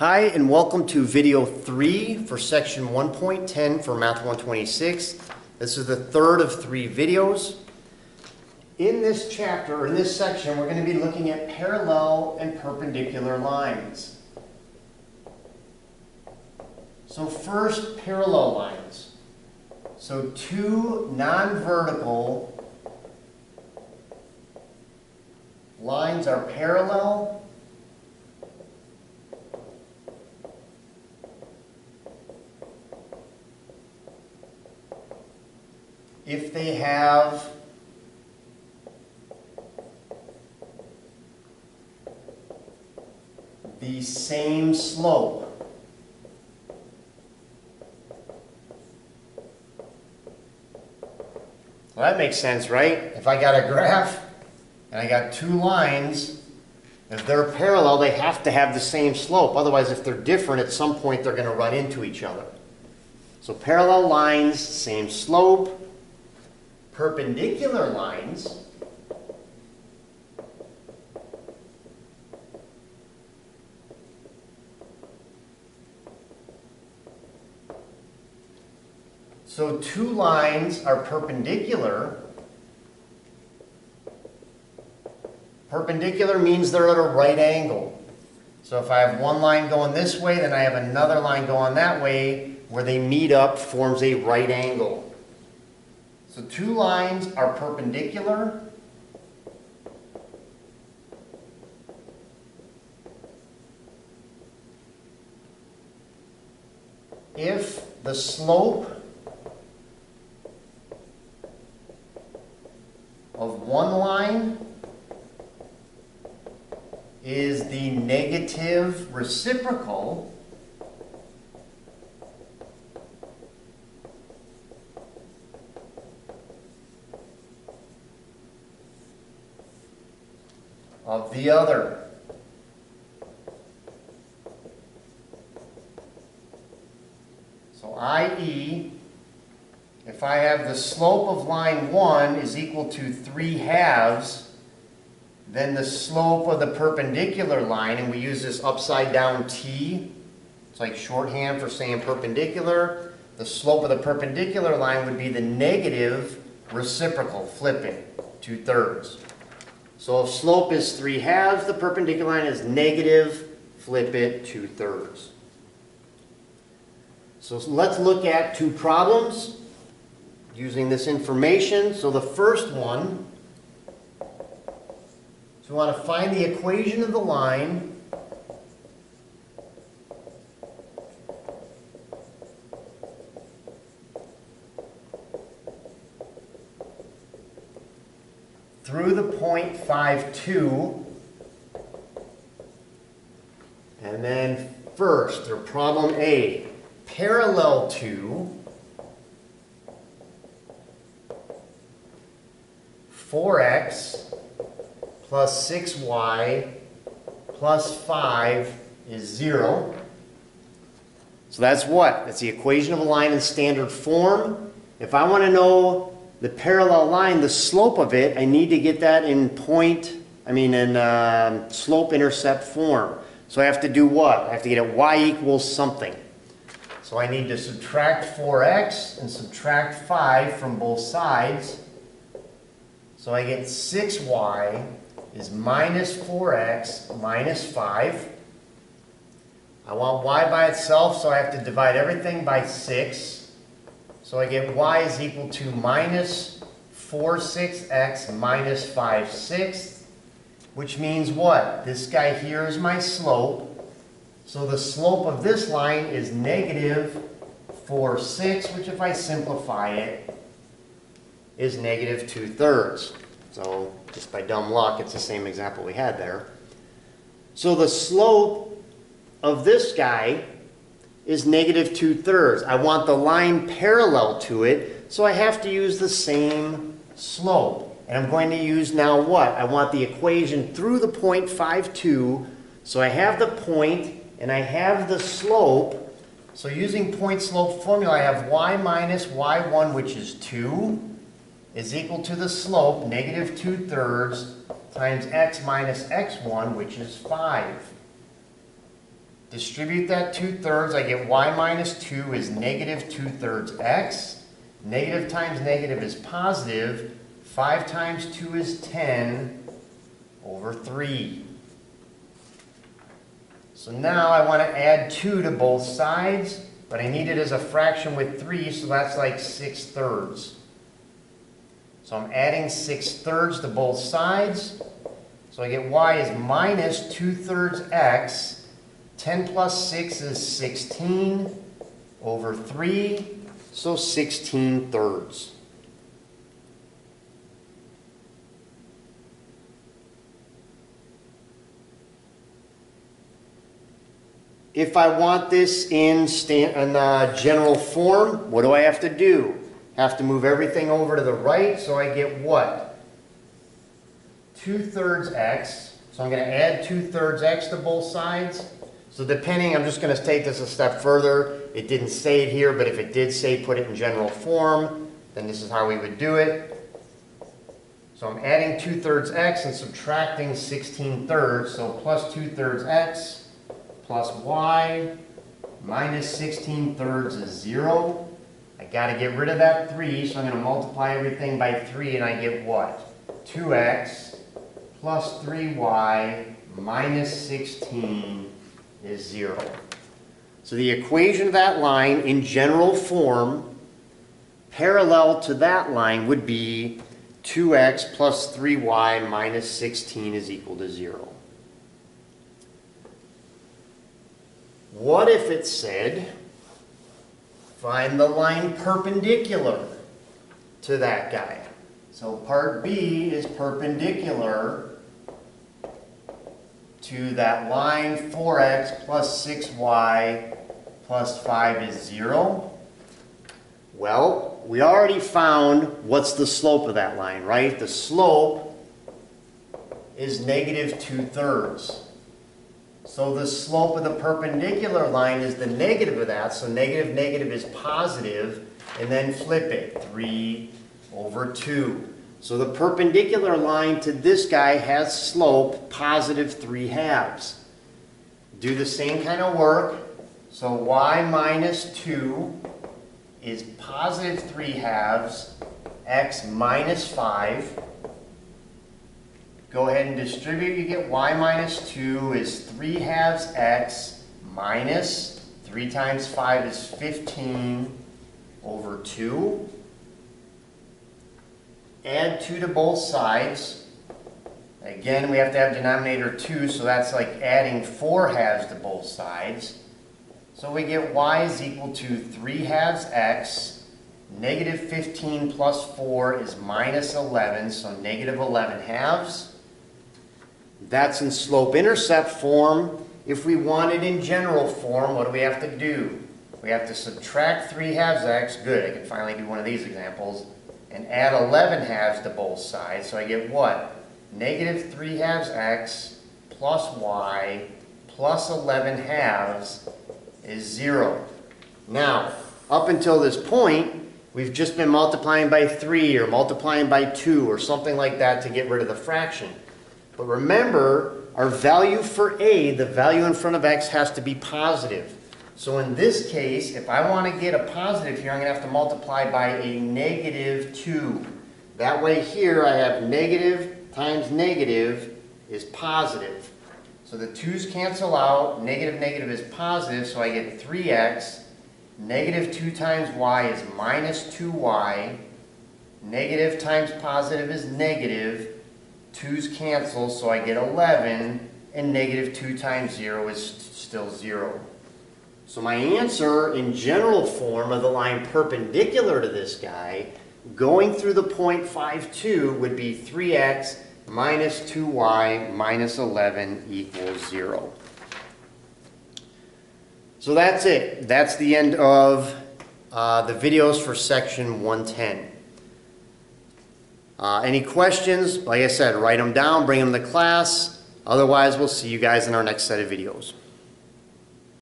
Hi, and welcome to video 3 for section 1.10 for Math 126. This is the third of 3 videos. In this chapter, or in this section, we're going to be looking at parallel and perpendicular lines. So first, parallel lines. So two non-vertical lines are parallel if they have the same slope. Well, that makes sense, right? If I got a graph and I got two lines, if they're parallel, they have to have the same slope. Otherwise, if they're different, at some point they're going to run into each other. So parallel lines, same slope. Perpendicular lines so two lines are perpendicular. Perpendicular means they're at a right angle. So if I have one line going this way, then I have another line going that way, where they meet up forms a right angle. So two lines are perpendicular if the slope of one line is the negative reciprocal of the other. So i.e., if I have the slope of line 1 is equal to 3/2, then the slope of the perpendicular line, and we use this upside down t, it's like shorthand for saying perpendicular, the slope of the perpendicular line would be the negative reciprocal, flip it, 2/3. So if slope is 3/2, the perpendicular line is negative, flip it, 2/3. So let's look at two problems using this information. So the first one, so we want to find the equation of the line through the point 5,2, and then first, or problem A, parallel to 4x plus 6y plus 5 is 0. So that's what? That's the equation of a line in standard form. If I want to know the parallel line, the slope of it, I need to get that in slope-intercept form. So I have to do what? I have to get it y equals something. So I need to subtract 4x and subtract 5 from both sides. So I get 6y is minus 4x minus 5. I want y by itself, so I have to divide everything by 6. So I get y is equal to minus 4/6x minus 5/6, which means what? This guy here is my slope. So the slope of this line is negative 4/6, which if I simplify it, is negative 2/3. So just by dumb luck, it's the same example we had there. So the slope of this guy is negative 2/3. I want the line parallel to it, so I have to use the same slope. And I'm going to use now what? I want the equation through the point 5,2. So I have the point and I have the slope. So using point slope formula, I have y minus y1, which is 2, is equal to the slope, negative 2/3, times x minus x1, which is 5. Distribute that 2/3, I get y minus 2 is negative 2/3 x. Negative times negative is positive. 5 times 2 is 10 over 3. So now I want to add 2 to both sides, but I need it as a fraction with 3, so that's like 6/3. So I'm adding 6/3 to both sides. So I get y is minus 2/3 x. 10 plus 6 is 16 over 3, so 16/3. If I want this in general form, what do I have to do? Have to move everything over to the right, so I get what? 2/3 x. So I'm going to add 2/3 x to both sides. So depending, I'm just going to take this a step further. It didn't say it here, but if it did say put it in general form, then this is how we would do it. So I'm adding 2/3 x and subtracting 16/3. So plus 2/3 x plus y minus 16/3 is 0. I got to get rid of that 3, so I'm going to multiply everything by 3, and I get what? 2x plus 3y minus 16 is 0. So the equation of that line in general form, parallel to that line, would be 2x plus 3y minus 16 is equal to 0. What if it said, find the line perpendicular to that guy? So part B is perpendicular to that line 4x plus 6y plus 5 is 0. Well, we already found what's the slope of that line, right? The slope is negative 2/3. So the slope of the perpendicular line is the negative of that, so negative negative is positive, and then flip it, 3 over 2. So the perpendicular line to this guy has slope positive 3/2. Do the same kind of work. So y minus 2 is positive 3/2, x minus 5. Go ahead and distribute. You get y minus 2 is 3/2 x minus 3 times 5 is 15 over 2. Add 2 to both sides. Again, we have to have denominator 2, so that's like adding 4/2 to both sides. So we get y is equal to 3/2 x. Negative 15 plus 4 is minus 11, so negative 11/2. That's in slope-intercept form. If we want it in general form, what do we have to do? We have to subtract 3/2 x. Good, I can finally do one of these examples. And add 11/2 to both sides. So I get what? Negative 3/2 x plus y plus 11/2 is 0. Now, up until this point, we've just been multiplying by 3 or multiplying by 2 or something like that to get rid of the fraction. But remember, our value for a, the value in front of x, has to be positive. So in this case, if I want to get a positive here, I'm going to have to multiply by a negative 2. That way here I have negative times negative is positive. So the 2's cancel out, negative negative is positive, so I get 3x. Negative 2 times y is minus 2y. Negative times positive is negative. 2's cancel, so I get 11. And negative 2 times 0 is still 0. So my answer in general form of the line perpendicular to this guy, going through the point 5,2, would be 3x minus 2y minus 11 equals 0. So that's it. That's the end of the videos for section 110. Any questions? Like I said, write them down, bring them to class. Otherwise, we'll see you guys in our next set of videos.